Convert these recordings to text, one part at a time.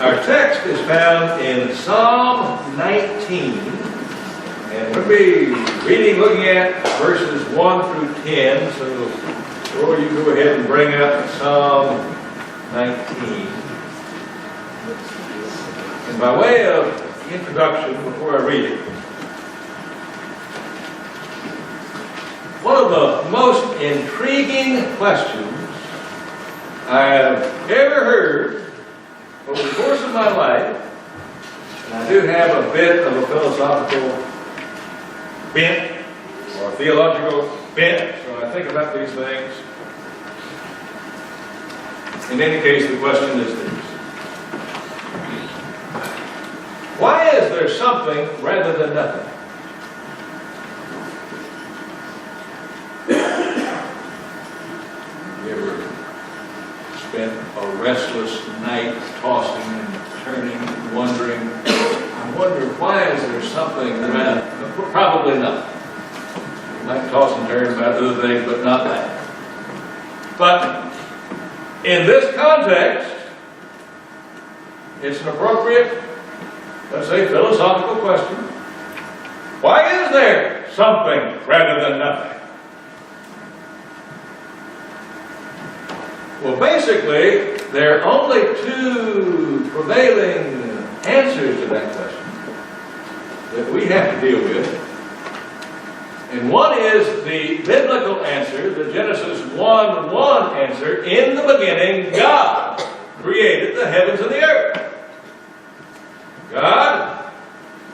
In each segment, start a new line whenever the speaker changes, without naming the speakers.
Our text is found in Psalm 19, and we'll be looking at verses 1 through 10, so Laura, you go ahead and bring up Psalm 19. And by way of introduction, before I read it, one of the most intriguing questions I have ever heard over the course of my life, and I do have a bit of a philosophical bent or theological bent, so I think about these things. In any case, the question is this: why is there something rather than nothing? You ever spent a restless night tossing and turning, wondering, I wonder why is there something around? Probably not. You might toss and turn about other things, but not that. But in this context, it's an appropriate, let's say, philosophical question. Why is there something rather than nothing? Well, basically, there are only two prevailing answers to that question that we have to deal with. And one is the biblical answer, the Genesis 1:1 answer. In the beginning, God created the heavens and the earth. God,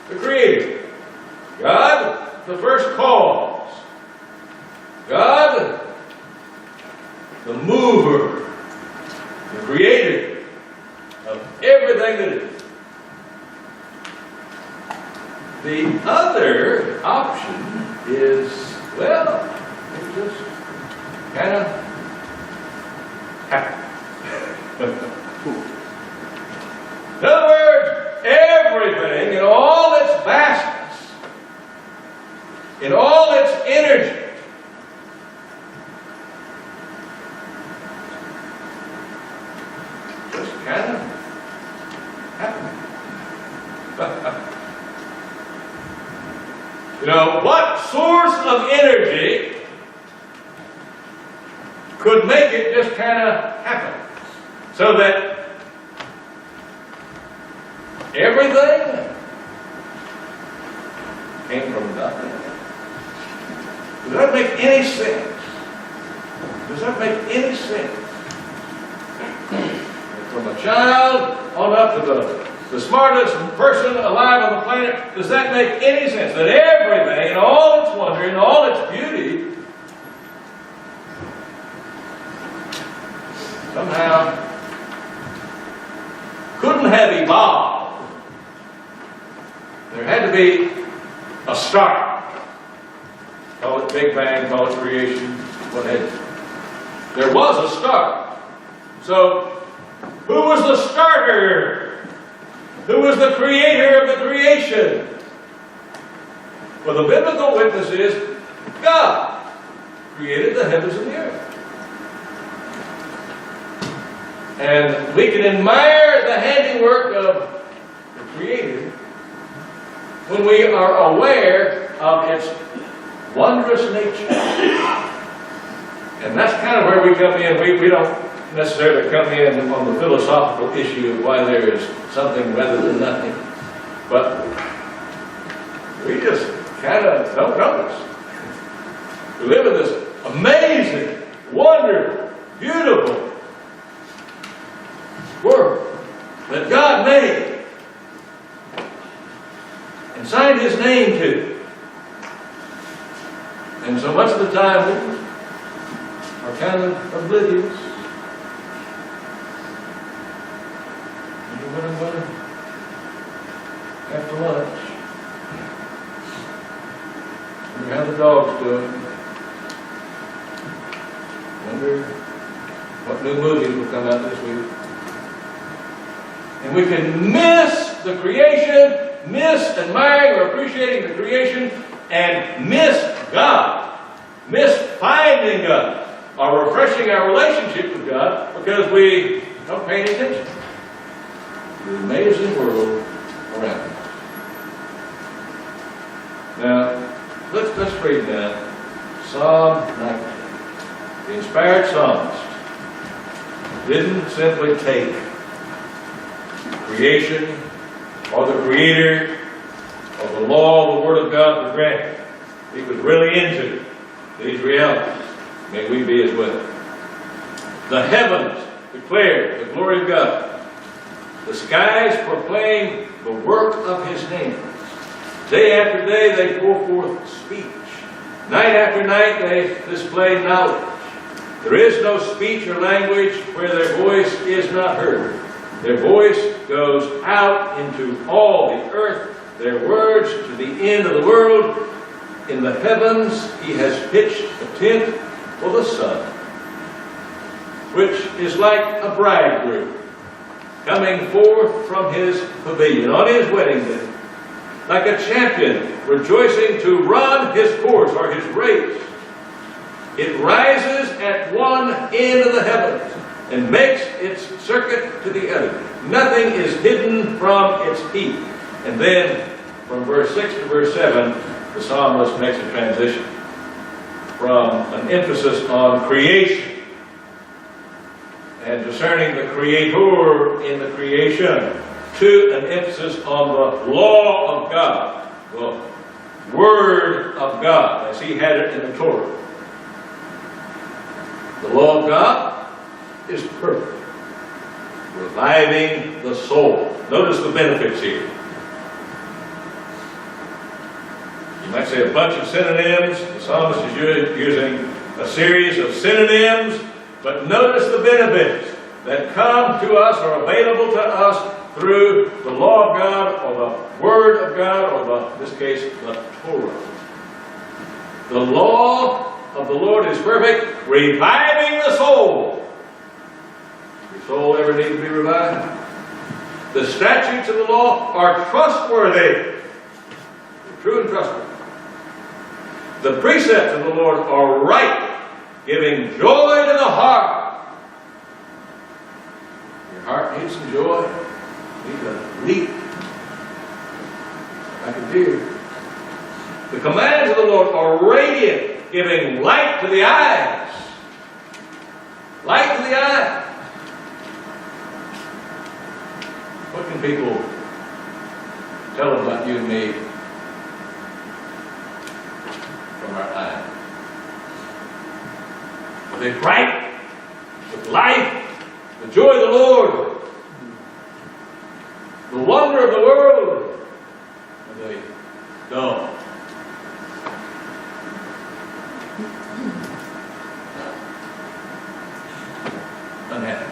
the creator. God, the first cause. God, the mover, the creator of everything that is. The other option is, well, it just kind of happened. In other words, everything in all its vastness, in all its energy, just kind of happened. You know, what source of energy could make it just kind of happen? So that everything came from nothing. Does that make any sense? Does that make any sense? From a child on up to the smartest person alive on the planet, does that make any sense? That everything, in all its wonder, in all its beauty, somehow couldn't have evolved. There had to be a start. Call it Big Bang, call it creation, what have you. There was a start. So, who was the starter? Who was the creator of the creation? Well, the biblical witness is God created the heavens and the earth. And we can admire the handiwork of the Creator when we are aware of its wondrous nature. And that's kind of where we come in. We don't necessarily come in on the philosophical issue of why there is something rather than nothing. But we just kind of don't notice. We live in this amazing, wonderful, beautiful world that God made and signed His name to. And so much of the time we are kind of oblivious. Wonder, after lunch, wonder how the dog's doing. Wonder what new movies will come out this week. And we can miss the creation, miss admiring or appreciating the creation, and miss God, miss finding God, or refreshing our relationship with God because we don't pay any attention. the amazing world around us. Now, let's read now Psalm 19. The inspired psalmist didn't simply take creation or the Creator or the law of the Word of God for granted. He was really into these realities. May we be as well. The heavens declare the glory of God. The skies proclaim the work of His hands. Day after day they pour forth speech. Night after night they display knowledge. There is no speech or language where their voice is not heard. Their voice goes out into all the earth, their words to the end of the world. In the heavens He has pitched a tent for the sun, which is like a bridegroom coming forth from his pavilion on his wedding day, like a champion rejoicing to run his course or his race. It rises at one end of the heavens and makes its circuit to the other. Nothing is hidden from its heat. And then, from verse 6 to verse 7, the psalmist makes a transition from an emphasis on creation and discerning the Creator in the creation to an emphasis on the law of God, the Word of God, as He had it in the Torah. The law of God is perfect, reviving the soul. Notice the benefits here. You might say a bunch of synonyms. The psalmist is using a series of synonyms, but notice the benefits that come to us or available to us through the law of God or the Word of God or in this case, the Torah. The law of the Lord is perfect, reviving the soul. Your soul ever need to be revived? The statutes of the law are trustworthy. They're true and trustworthy. The precepts of the Lord are right, giving joy to the heart. Your heart needs some joy. You need to leap like a deer. The commands of the Lord are radiant, giving light to the eyes. Light to the eyes. What can people tell about you and me from our eyes? Are they bright with life, the joy of the Lord, the wonder of the world? Are they dull? Unhappy.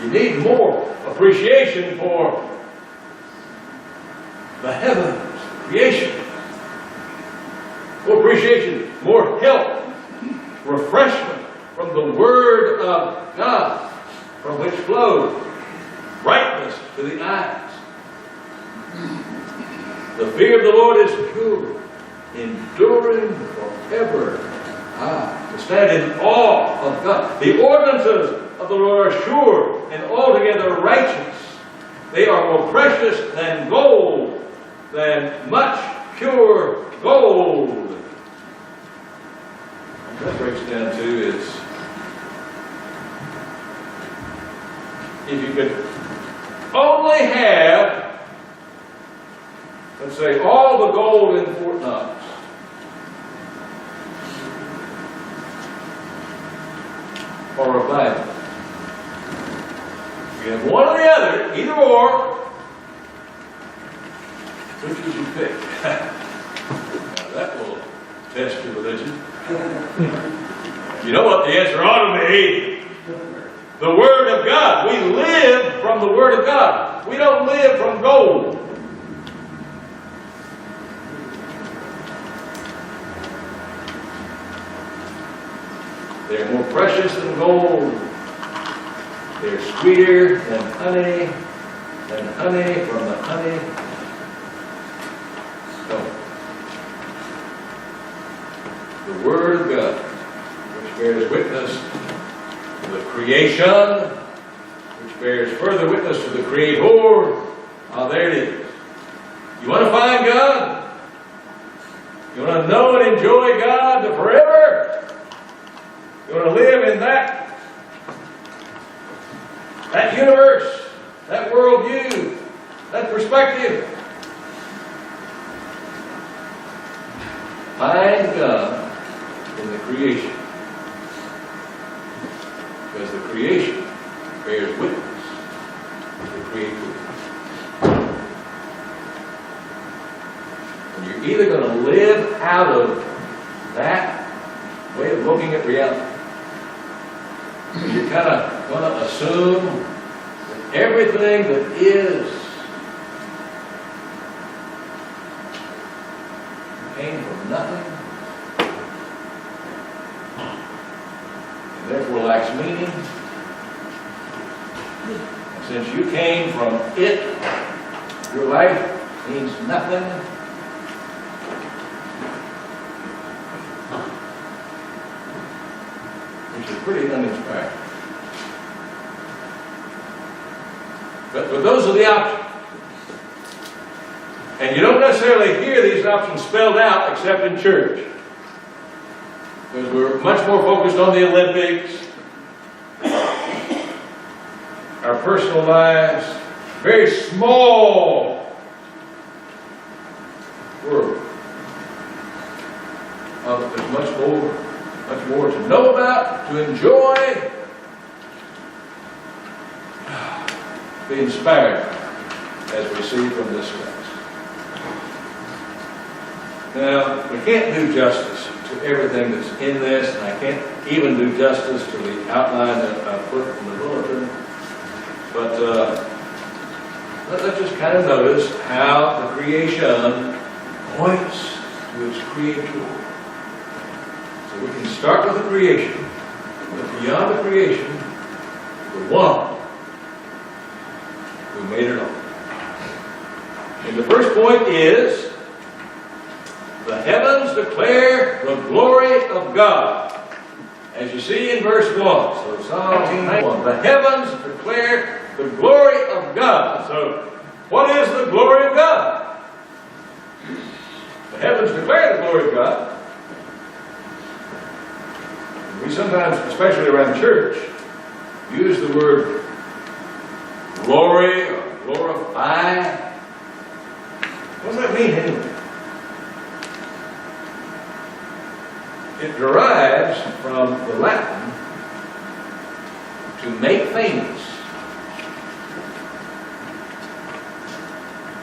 You need more appreciation for the heavens, creation. More appreciation, more help, refreshment from the Word of God, from which flows brightness to the eyes. The fear of the Lord is pure, enduring forever. To stand in awe of God. The ordinances of the Lord are sure and altogether righteous. They are more precious than gold, than much pure gold. What that breaks down to is, if you could only have, let's say, all the gold in Fort Knox, or a Bible. You have one or the other, either or. Which would you pick? Now that will test your religion. You know what the answer ought to be? The Word of God. We live from the Word of God. We don't live from gold. They're more precious than gold. They're sweeter than honey from the honey. So, the Word of God, which bears witness to the creation, which bears further witness to the Creator. Ah, there it is. You want to find God? You want to know and enjoy God forever? You want to live in that universe, that worldview, that perspective? Find God in the creation. Because the creation bears witness to the Creator. And you're either going to live out of that way of looking at reality, or you're kind of going to assume that everything that is came from nothing, and therefore lacks meaning. And since you came from it, your life means nothing. Which is pretty uninspiring. But those are the options. And you don't necessarily hear these options spelled out except in church. Because we're much more focused on the Olympics, our personal lives, very small world. There's much more to know about, to enjoy, be inspired as we see from this text. Now, we can't do justice to everything that's in this, and I can't even do justice to the outline that I put in the bulletin. But let's just kind of notice how the creation points to its Creator. So we can start with the creation, but beyond the creation, the one who made it all. And the first point is, the heavens declare the glory of God. As you see in verse 1. So Psalm 91. The heavens declare the glory of God. So what is the glory of God? The heavens declare the glory of God. We sometimes, especially around church, use the word glory or glorify. What does that mean anyway? It derives from the Latin to make famous,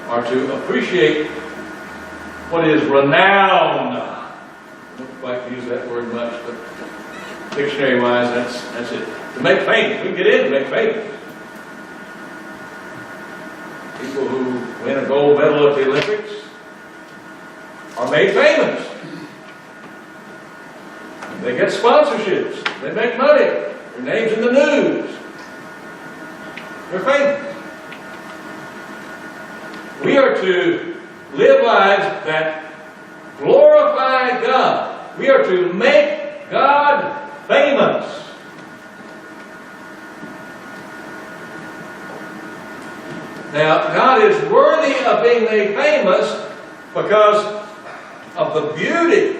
or to appreciate what is renowned. I don't quite use that word much, but dictionary-wise, that's it. To make famous. We can get in to make famous. People who win a gold medal at the Olympics are made famous. They get sponsorships. They make money. Their name's in the news. They're famous. We are to live lives that glorify God. We are to make God famous. Now, God is worthy of being made famous because of the beauty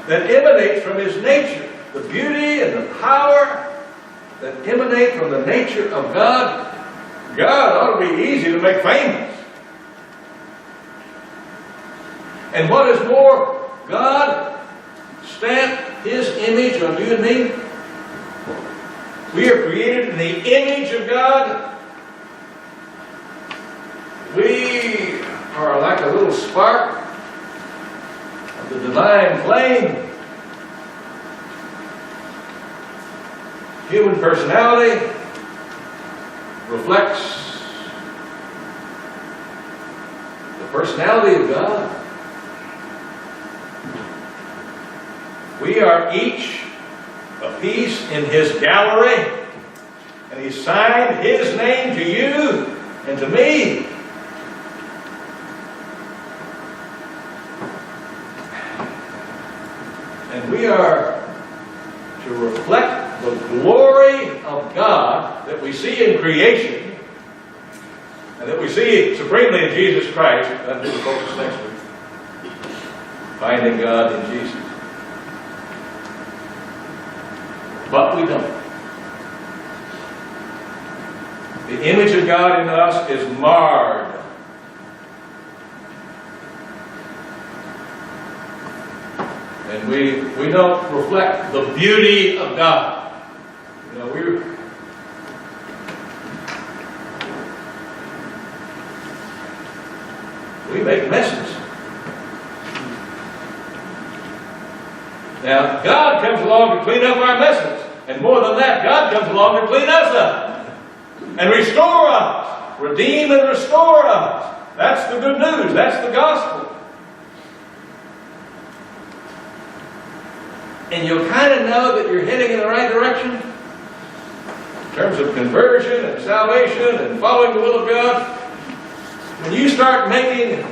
that emanates from His nature. The beauty and the power that emanate from the nature of God. God ought to be easy to make famous. And what is more, God stamped His image on you and me. We are created in the image of God. We are like a little spark of the divine flame. Human personality reflects the personality of God. We are each a piece in His gallery, and He signed His name to you and to me. And we are to reflect the the glory of God that we see in creation and that we see supremely in Jesus Christ. That'll be the focus next week. Finding God in Jesus. But we don't. The image of God in us is marred. And we don't reflect the beauty of God. You know, we make messes. Now, God comes along to clean up our messes. And more than that, God comes along to clean us up. And restore us. Redeem and restore us. That's the good news. That's the gospel. And you'll kind of know that you're heading in the right direction in terms of conversion and salvation and following the will of God. When you start making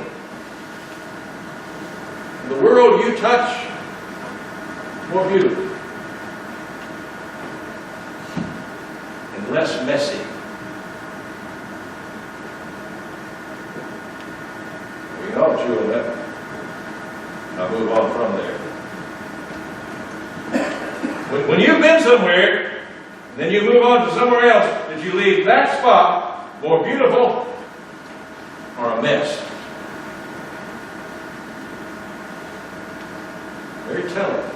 the world you touch more beautiful and less messy. We can all chew on that. I'll move on from there. When you've been somewhere, then you move on to somewhere else, did you leave that spot more beautiful or a mess? Very telling.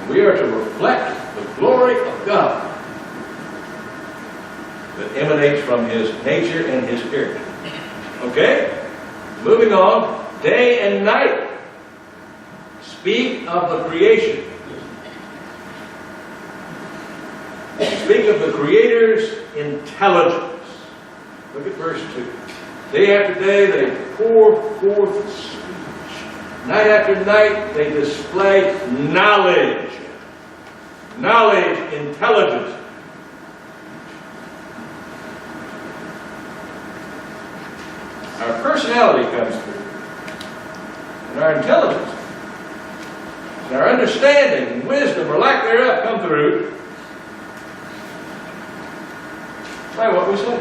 We are to reflect the glory of God that emanates from His nature and His character. Okay? Moving on, day and night speak of the creation. Speak of the Creator's intelligence. Look at verse 2. Day after day they pour forth speech. Night after night they display knowledge. Knowledge, intelligence. Our personality comes through. And our intelligence. And our understanding and wisdom or lack thereof come through by what we say.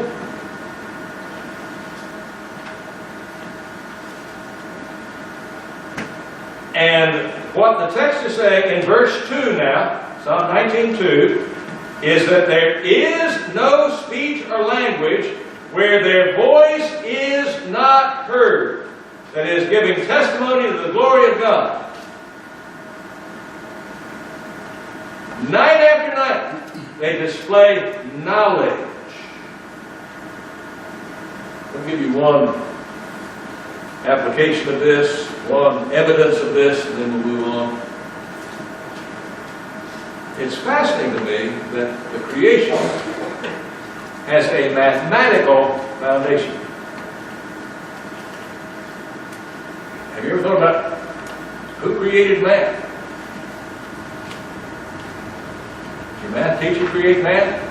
And what the text is saying in verse 2 now, Psalm 19:2, is that there is no speech or language where their voice is not heard. That is, giving testimony to the glory of God. Night after night, they display knowledge. I'll give you one application of this, one evidence of this, and then we'll move on. It's fascinating to me that the creation has a mathematical foundation. Have you ever thought about who created math? Did your math teacher create math?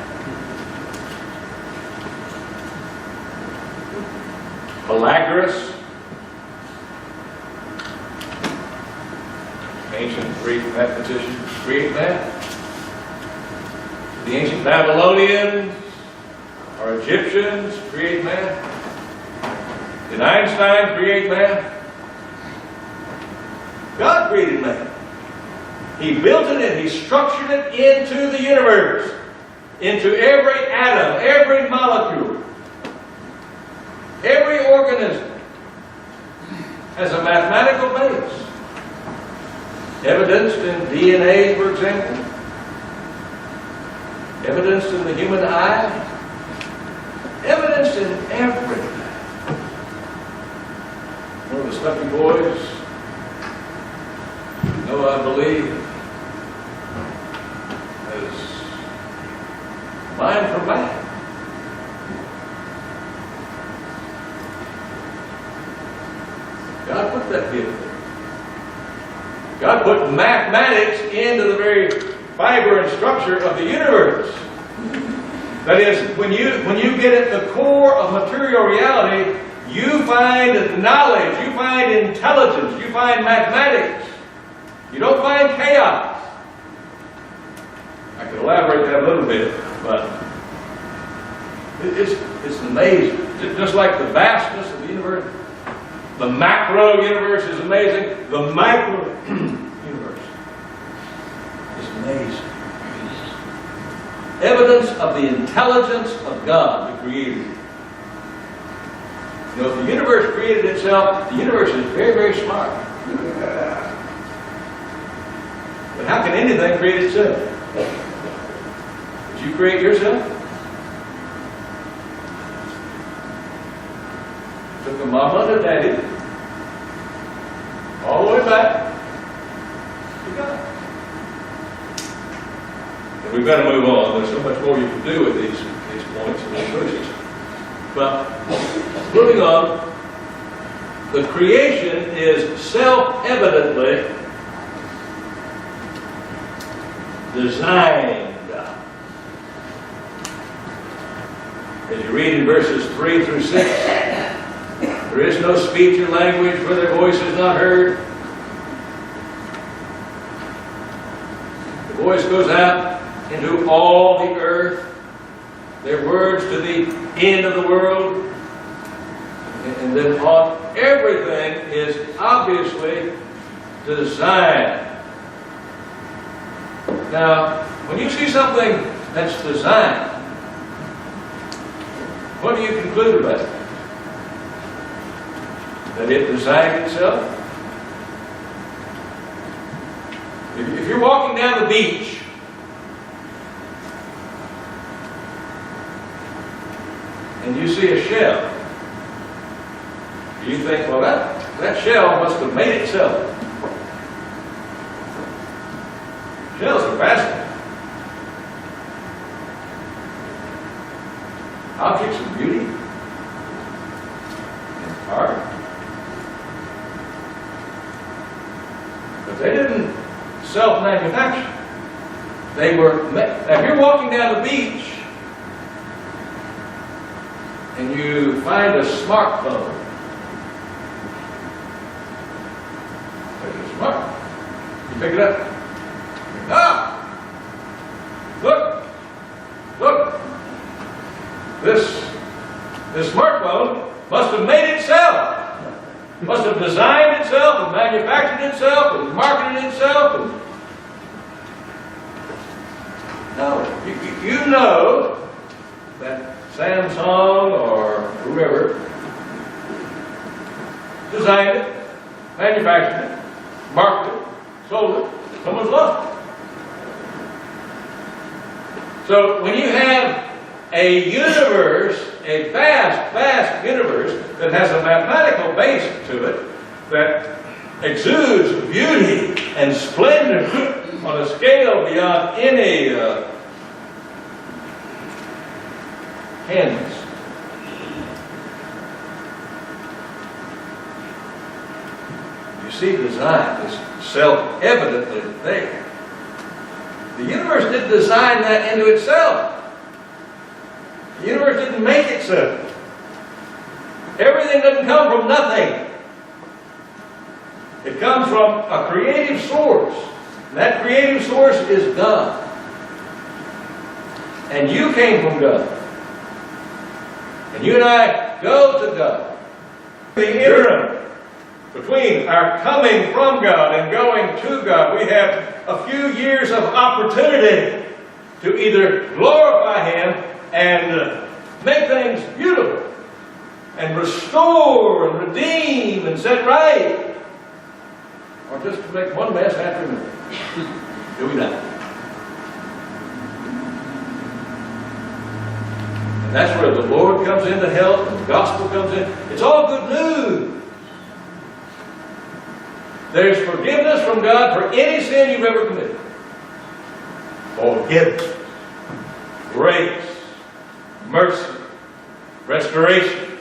Pythagoras, ancient Greek mathematician, create math? The ancient Babylonians or Egyptians create math? Did Einstein create math? God created math. He built it and He structured it into the universe, into every atom, every molecule, every organism has a mathematical base. Evidenced in DNA, for example. Evidenced in the human eye. Evidenced in everything. One of the stuffy boys, I believe, is mind for math. God put that here. God put mathematics into the very fiber and structure of the universe. That is, when you get at the core of material reality, you find knowledge, you find intelligence, you find mathematics. You don't find chaos. I could elaborate that a little bit, but it's amazing. Just like the vastness of the universe, the macro universe is amazing. The micro universe is amazing. Evidence of the intelligence of God, the Creator. You know, if the universe created itself, the universe is very, very smart. But how can anything create itself? Did you create yourself? Took a mama and a daddy all the way back to God. And we've got to move on. There's so much more you can do with these points and these verses. But moving on, the creation is self-evidently designed. As you read in verses 3 through 6, there is no speech or language where their voice is not heard. The voice goes out into all the earth, their words to the end of the world, and then on. Everything is obviously designed. Now, when you see something that's designed, what do you conclude about it? That it designed itself? If you're walking down the beach and you see a shell, you think, well, that shell must have made itself. Shells are fascinating. Objects of beauty and art. But they didn't self-manufacture. They were made. Now, if you're walking down the beach and you find a smartphone, there's a smartphone. You pick it up. Ah! Look! Look! This smartphone must have made itself. Must have designed itself and manufactured itself and marketed itself. No, you know that Samsung or whoever designed it, manufactured it, marketed it, sold it. Someone's lost it. So when you have a universe, a vast, vast universe that has a mathematical base to it, that exudes beauty and splendor on a scale beyond any canvas. You see design is self-evidently there. The universe didn't design that into itself. The universe didn't make itself. Everything doesn't come from nothing. It comes from a creative source. And that creative source is God. And you came from God. And you and I go to God. The interim between our coming from God and going to God, we have a few years of opportunity to either glorify Him and make things beautiful and restore and redeem and set right, or just to make one mess after another. Do we not? And that's where the Lord comes in to help and the gospel comes in. It's all good news. There's forgiveness from God for any sin you've ever committed. Forgiveness, grace, mercy, restoration.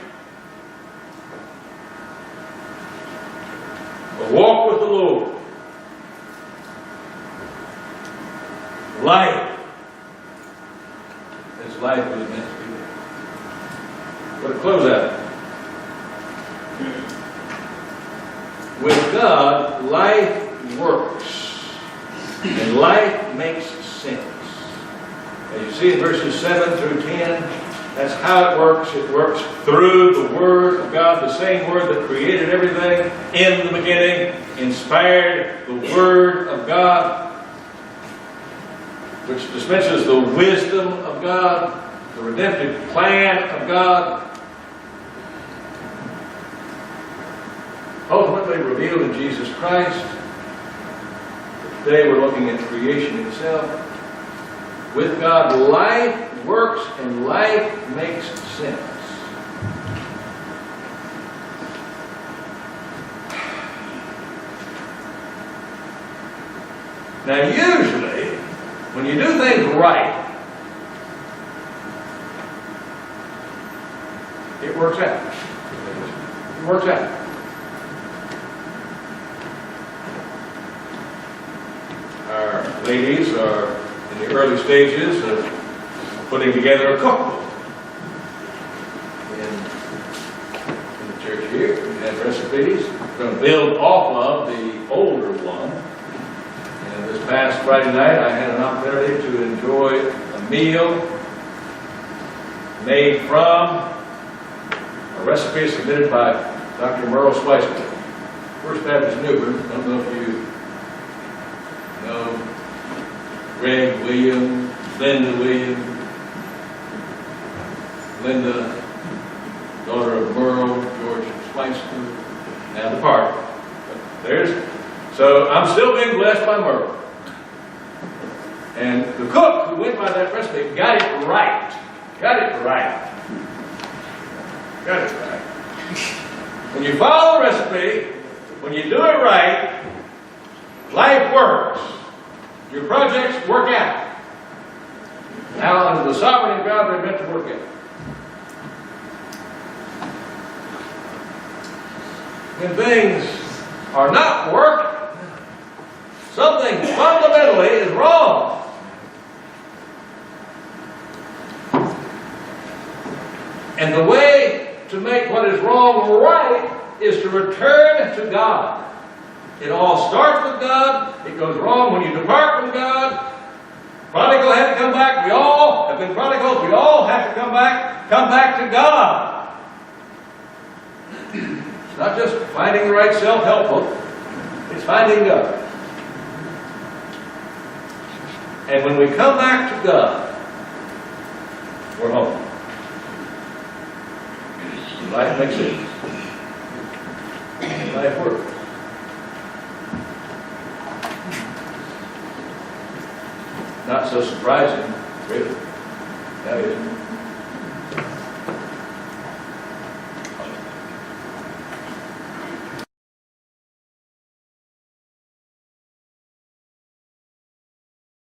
A walk with the Lord. Life. This life was meant to be there. But to close out. With God, life works. And life makes sense. As you see in verses 7 through 10, that's how it works. It works through the Word of God, the same Word that created everything in the beginning, inspired the Word of God, which dispenses the wisdom of God, the redemptive plan of God, ultimately revealed in Jesus Christ. Today we're looking at creation itself. With God, life works and life makes sense. Now usually, when you do things right, it works out. It works out. Our ladies are in the early stages of putting together a cookbook. In the church here, we have recipes. We're going to build off of the older one. And this past Friday night, I had an opportunity to enjoy a meal made from a recipe submitted by Dr. Merle Schweitzer, First Baptist Newbern. I don't know if you know Greg Williams, Linda Williams, Linda, daughter of Merle, George Schweitzer, now departed. So I'm still being blessed by Merle. And the cook who went by that recipe got it right. Got it right. Got it right. When you follow the recipe, when you do it right, life works. Your projects work out. Now, under the sovereignty of God, they're meant to work out. When things are not working, something fundamentally is wrong. And the way to make what is wrong right is to return to God. It all starts with God. It goes wrong when you depart from God. Prodigal had to come back. We all have been prodigals. We all have to come back to God. It's not just finding the right self-help book. It's finding God. And when we come back to God, we're home. Life makes sense. Life works. Not so surprising, really. That is.